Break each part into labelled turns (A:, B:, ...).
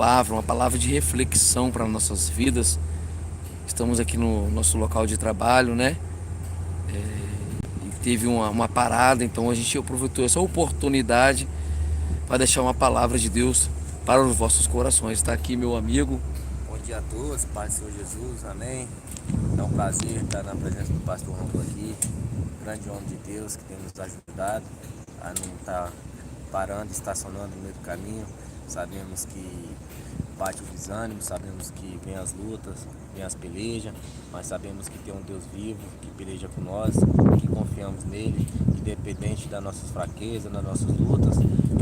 A: uma palavra de reflexão para nossas vidas. Estamos aqui no nosso local de trabalho, né? E teve uma parada, então a gente aproveitou essa oportunidade para deixar uma palavra de Deus para os vossos corações. Está aqui meu amigo.
B: Bom dia a todos, Pai do Senhor Jesus, amém. É um prazer estar na presença do pastor Romulo aqui, grande homem de Deus que tem nos ajudado a não estar parando, estacionando no meio do caminho. Sabemos que bate o desânimo, sabemos que vem as lutas, vem as pelejas, mas sabemos que tem um Deus vivo que peleja por nós, que confiamos nele, independente das nossas fraquezas, das nossas lutas,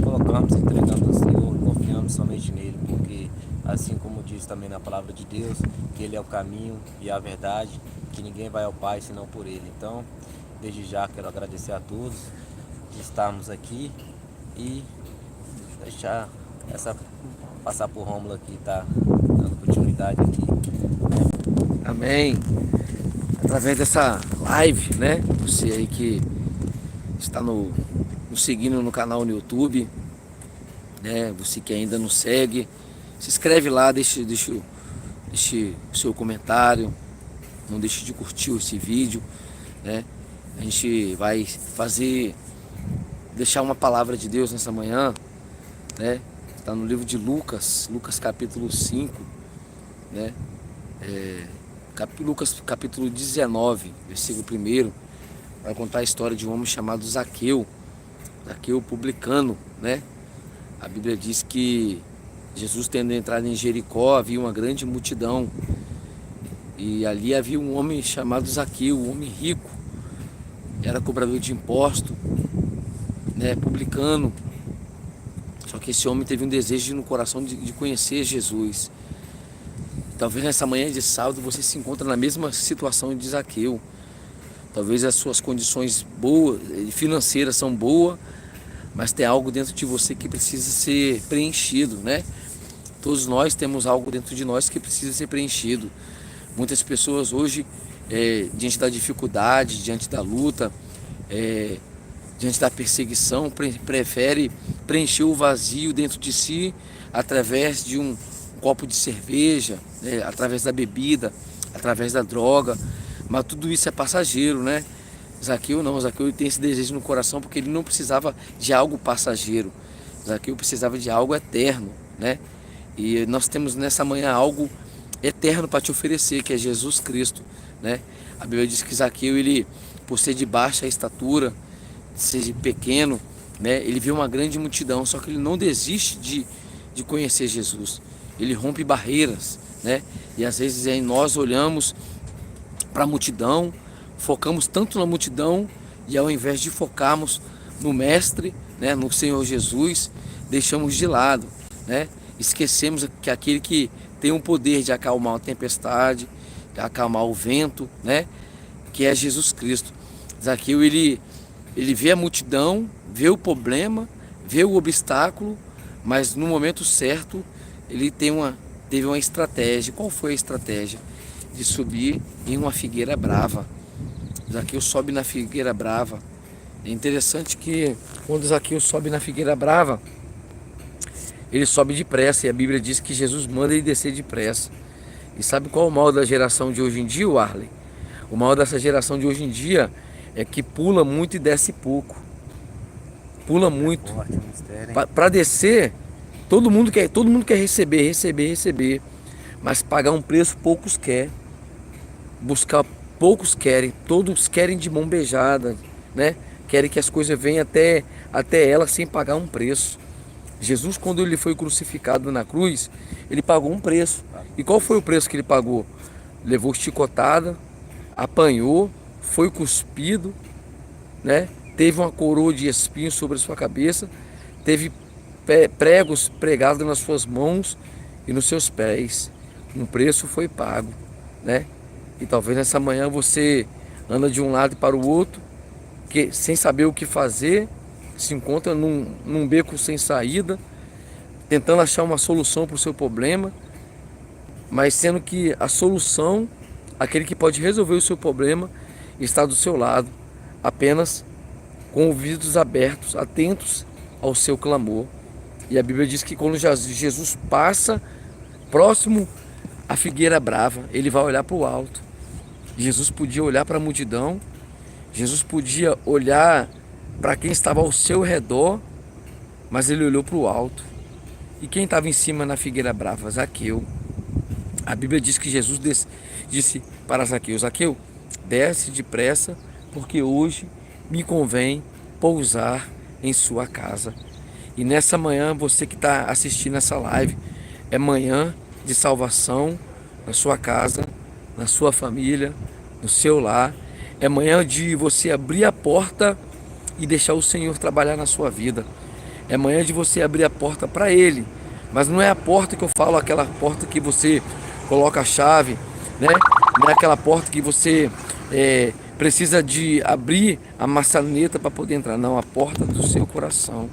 B: colocamos, entregamos ao Senhor e confiamos somente nele, porque assim como diz também na palavra de Deus, que ele é o caminho e a verdade, que ninguém vai ao Pai senão por ele. Então, desde já quero agradecer a todos de estarmos aqui e deixar passar por Rômulo aqui, tá dando continuidade aqui.
A: Amém. Através dessa live, né? Você aí que está nos seguindo no canal no YouTube, né? Você que ainda não segue, se inscreve lá, deixe o seu comentário, não deixe de curtir esse vídeo, né? A gente vai deixar uma palavra de Deus nessa manhã, né? Está no livro de Lucas capítulo 5, né? Lucas capítulo 19, versículo 1, vai contar a história de um homem chamado Zaqueu publicano, né? A Bíblia diz que Jesus, tendo entrado em Jericó, havia uma grande multidão, e ali havia um homem chamado Zaqueu, um homem rico, era cobrador de imposto, né? Publicano. Só que esse homem teve um desejo no coração de conhecer Jesus. Talvez nessa manhã de sábado você se encontre na mesma situação de Zaqueu. Talvez as suas condições financeiras são boas, mas tem algo dentro de você que precisa ser preenchido, né? Todos nós temos algo dentro de nós que precisa ser preenchido. Muitas pessoas hoje, diante da dificuldade, diante da luta, diante da perseguição, prefere preencher o vazio dentro de si através de um copo de cerveja, né? Através da bebida, através da droga, mas tudo isso é passageiro, né? Zaqueu não, Zaqueu tem esse desejo no coração porque ele não precisava de algo passageiro, Zaqueu precisava de algo eterno, né? E nós temos nessa manhã algo eterno para te oferecer, que é Jesus Cristo, né? A Bíblia diz que Zaqueu, ele, por ser de baixa estatura, ser pequeno, né? Ele vê uma grande multidão, só que ele não desiste de conhecer Jesus. Ele rompe barreiras, né? E às vezes aí nós olhamos para a multidão, focamos tanto na multidão, e ao invés de focarmos no Mestre, né, no Senhor Jesus, deixamos de lado, né? Esquecemos que aquele que tem o poder de acalmar a tempestade, de acalmar o vento, né, que é Jesus Cristo. Zaqueu, ele vê a multidão, vê o problema, vê o obstáculo, mas no momento certo ele teve uma estratégia. Qual foi a estratégia? De subir em uma figueira brava. Zaqueu sobe na figueira brava. É interessante que quando Zaqueu sobe na figueira brava, ele sobe depressa, e a Bíblia diz que Jesus manda ele descer depressa. E sabe qual é o mal da geração de hoje em dia, Warley? O mal dessa geração de hoje em dia é que pula muito e desce pouco. Pula muito. Para descer, todo mundo quer receber. Mas pagar um preço poucos querem. Buscar poucos querem. Todos querem de mão beijada, né? Querem que as coisas venham até ela sem pagar um preço. Jesus, quando ele foi crucificado na cruz, ele pagou um preço. E qual foi o preço que ele pagou? Levou chicotada, apanhou, foi cuspido, né? Teve uma coroa de espinhos sobre a sua cabeça, teve pregos pregados nas suas mãos e nos seus pés. Um preço foi pago, né? E talvez nessa manhã você anda de um lado para o outro, sem saber o que fazer, se encontra num beco sem saída, tentando achar uma solução para o seu problema, mas sendo que a solução, aquele que pode resolver o seu problema, está do seu lado, apenas com ouvidos abertos, atentos ao seu clamor. E a Bíblia diz que quando Jesus passa próximo à figueira brava, ele vai olhar para o alto. Jesus podia olhar para a multidão, Jesus podia olhar para quem estava ao seu redor, mas ele olhou para o alto. E quem estava em cima na figueira brava? Zaqueu. A Bíblia diz que Jesus disse para Zaqueu: Zaqueu, desce depressa, porque hoje me convém pousar em sua casa. E nessa manhã, você que está assistindo essa live, é manhã de salvação na sua casa, na sua família, no seu lar. É manhã de você abrir a porta e deixar o Senhor trabalhar na sua vida. É manhã de você abrir a porta para Ele. Mas não é a porta que eu falo, aquela porta que você coloca a chave, né? Não é aquela porta que você precisa de abrir a maçaneta para poder entrar. Não, a porta do seu coração.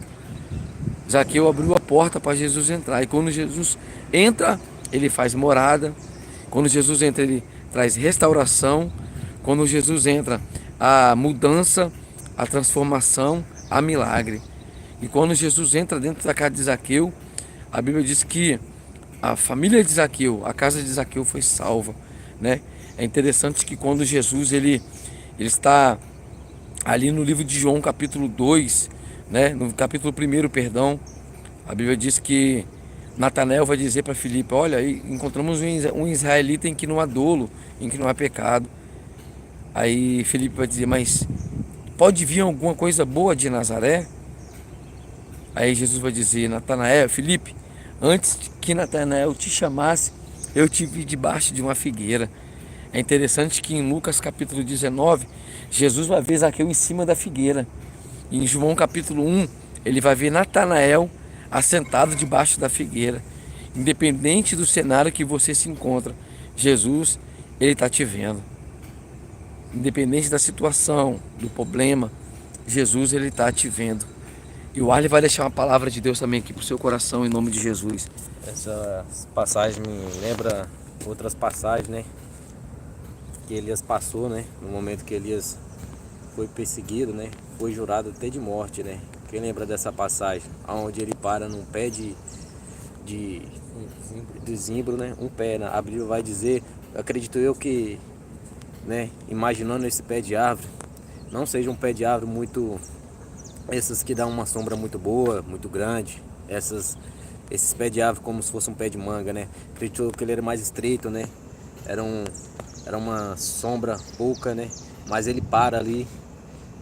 A: Zaqueu abriu a porta para Jesus entrar. E quando Jesus entra, ele faz morada. Quando Jesus entra, ele traz restauração. Quando Jesus entra, a mudança, a transformação, a milagre. E quando Jesus entra dentro da casa de Zaqueu, a Bíblia diz que a família de Zaqueu, a casa de Zaqueu foi salva, né? É interessante que quando Jesus ele está ali no livro de João, capítulo 2, né? No capítulo 1, perdão, a Bíblia diz que Natanael vai dizer para Filipe: olha, encontramos um israelita em que não há dolo, em que não há pecado. Aí Filipe vai dizer: mas pode vir alguma coisa boa de Nazaré? Aí Jesus vai dizer: Natanael, Filipe, antes que Natanael te chamasse, eu te vi debaixo de uma figueira. É interessante que em Lucas capítulo 19, Jesus vai ver Zaqueu em cima da figueira. E em João capítulo 1, ele vai ver Natanael assentado debaixo da figueira. Independente do cenário que você se encontra, Jesus, ele está te vendo. Independente da situação, do problema, Jesus, ele está te vendo. E o Arley vai deixar uma palavra de Deus também aqui para o seu coração, em nome de Jesus.
B: Essa passagem me lembra outras passagens, né? Que Elias passou, né? No momento que Elias foi perseguido, né? Foi jurado até de morte, né? Quem lembra dessa passagem? Onde ele para num pé de zimbro, né? Um pé, né? A Bíblia vai dizer, acredito eu que, né? Imaginando esse pé de árvore, não seja um pé de árvore muito... Essas que dão uma sombra muito boa, muito grande. Esses pés de árvore como se fosse um pé de manga, né? Acredito que ele era mais estreito, né? Era uma sombra pouca, né? Mas ele para ali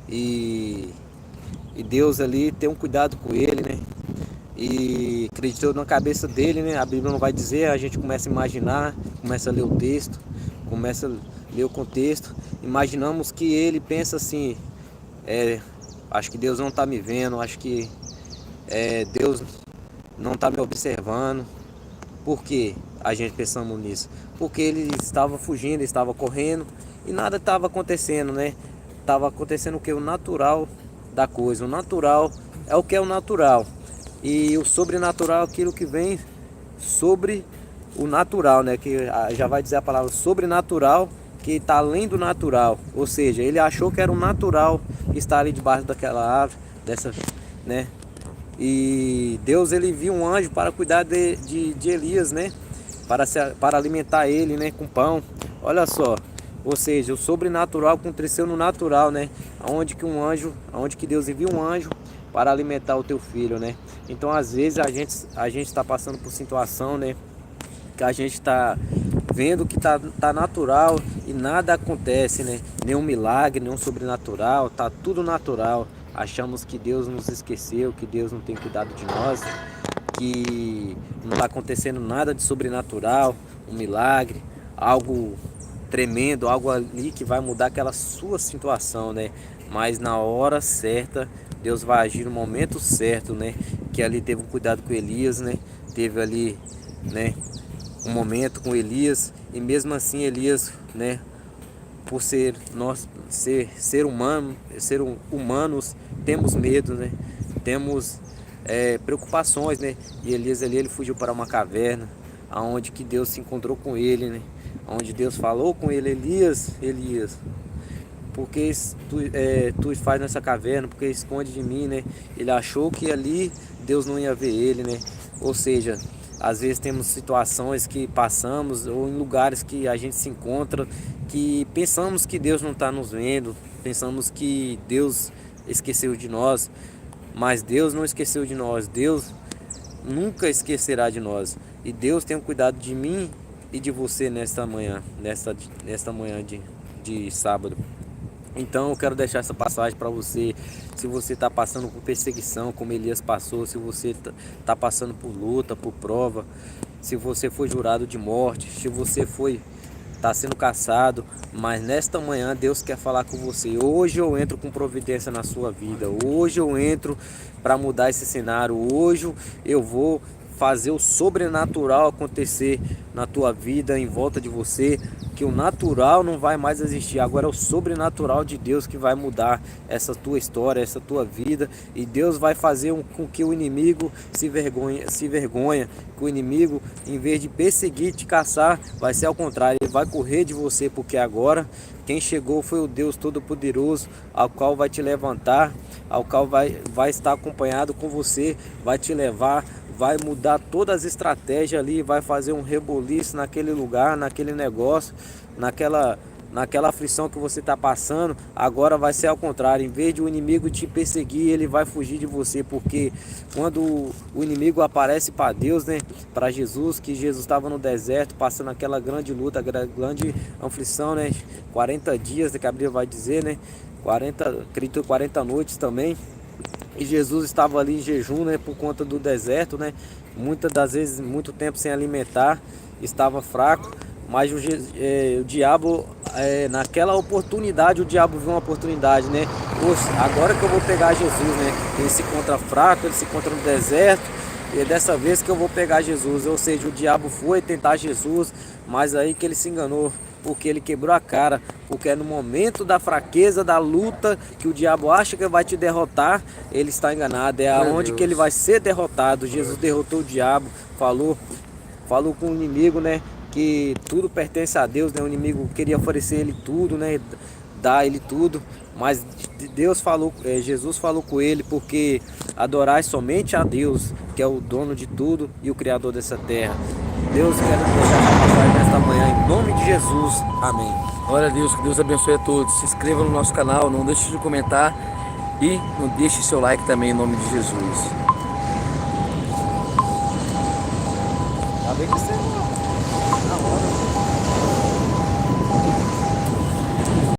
B: e Deus ali tem um cuidado com ele, né? E acreditou na cabeça dele, né? A Bíblia não vai dizer, a gente começa a imaginar, começa a ler o texto, começa a ler o contexto. Imaginamos que ele pensa assim, acho que Deus não está me vendo, acho que Deus não está me observando. Por que a gente pensamos nisso? Porque ele estava fugindo, ele estava correndo e nada estava acontecendo, né? Estava acontecendo o que? O natural da coisa. O natural é o que é o natural. E o sobrenatural é aquilo que vem sobre o natural, né? Que já vai dizer a palavra sobrenatural, que está além do natural. Ou seja, ele achou que era o natural estar ali debaixo daquela árvore, né? E Deus, ele viu um anjo para cuidar de Elias, né? Para alimentar ele, né? Com pão. Olha só. Ou seja, o sobrenatural aconteceu no natural, né? Onde que Deus envia um anjo para alimentar o teu filho, né? Então, às vezes, a gente está passando por situação, né? Que a gente está vendo que tá natural e nada acontece, né? Nenhum milagre, nenhum sobrenatural, tá tudo natural. Achamos que Deus nos esqueceu, que Deus não tem cuidado de nós, que não está acontecendo nada de sobrenatural, um milagre, algo tremendo, algo ali que vai mudar aquela sua situação, né? Mas na hora certa, Deus vai agir no momento certo, né? Que ali teve um cuidado com Elias, né? Teve ali, né? Um momento com Elias, e mesmo assim Elias, né? Por ser humanos, temos medo, né? Temos preocupações, né? E Elias ali, ele fugiu para uma caverna, aonde que Deus se encontrou com ele, né? Onde Deus falou com ele: Elias, Elias. porque tu faz nessa caverna, porque esconde de mim, né? Ele achou que ali Deus não ia ver ele, né? Ou seja, às vezes temos situações que passamos ou em lugares que a gente se encontra que pensamos que Deus não está nos vendo, pensamos que Deus esqueceu de nós, mas Deus não esqueceu de nós. Deus nunca esquecerá de nós. E Deus tem cuidado de mim e de você nesta manhã, nesta manhã de sábado. Então eu quero deixar essa passagem para você. Se você está passando por perseguição, como Elias passou, se você está passando por luta, por prova, se você foi jurado de morte, se você está sendo caçado, mas nesta manhã Deus quer falar com você. Hoje eu entro com providência na sua vida. Hoje eu entro para mudar esse cenário. Hoje eu vou fazer o sobrenatural acontecer na tua vida, em volta de você, que o natural não vai mais existir. Agora é o sobrenatural de Deus que vai mudar essa tua história, essa tua vida, e Deus vai fazer com que o inimigo se vergonha, que o inimigo, em vez de perseguir, te caçar, vai ser ao contrário, ele vai correr de você, porque agora quem chegou foi o Deus Todo-Poderoso, ao qual vai te levantar, ao qual vai estar acompanhado com você, vai te levar, vai mudar todas as estratégias ali, vai fazer um reboliço naquele lugar, naquele negócio, naquela aflição que você está passando. Agora vai ser ao contrário, em vez de o inimigo te perseguir, ele vai fugir de você, porque quando o inimigo aparece para Deus, né, para Jesus, que Jesus estava no deserto, passando aquela grande luta, grande aflição, né, 40 dias, que a Bíblia vai dizer, né, 40 noites também. E Jesus estava ali em jejum, né, por conta do deserto, né, muitas das vezes muito tempo sem alimentar, estava fraco, mas o diabo, naquela oportunidade, o diabo viu uma oportunidade, né? Poxa, agora que eu vou pegar Jesus, né? Ele se encontra fraco, ele se encontra no deserto, e é dessa vez que eu vou pegar Jesus. Ou seja, o diabo foi tentar Jesus, mas aí que ele se enganou, porque ele quebrou a cara, porque é no momento da fraqueza, da luta, que o diabo acha que vai te derrotar, ele está enganado, é aonde que ele vai ser derrotado. Jesus derrotou o diabo, falou com o inimigo, né, que tudo pertence a Deus, né? O inimigo queria oferecer ele tudo, né, dar ele tudo, mas Jesus falou com ele, porque adorai somente a Deus, que é o dono de tudo e o criador dessa terra. Deus quer nos deixar essa passagem nesta manhã, em nome de Jesus, amém.
A: Glória a Deus, que Deus abençoe a todos. Se inscreva no nosso canal, não deixe de comentar e não deixe seu like também, em nome de Jesus.
B: Tá bem que você na hora.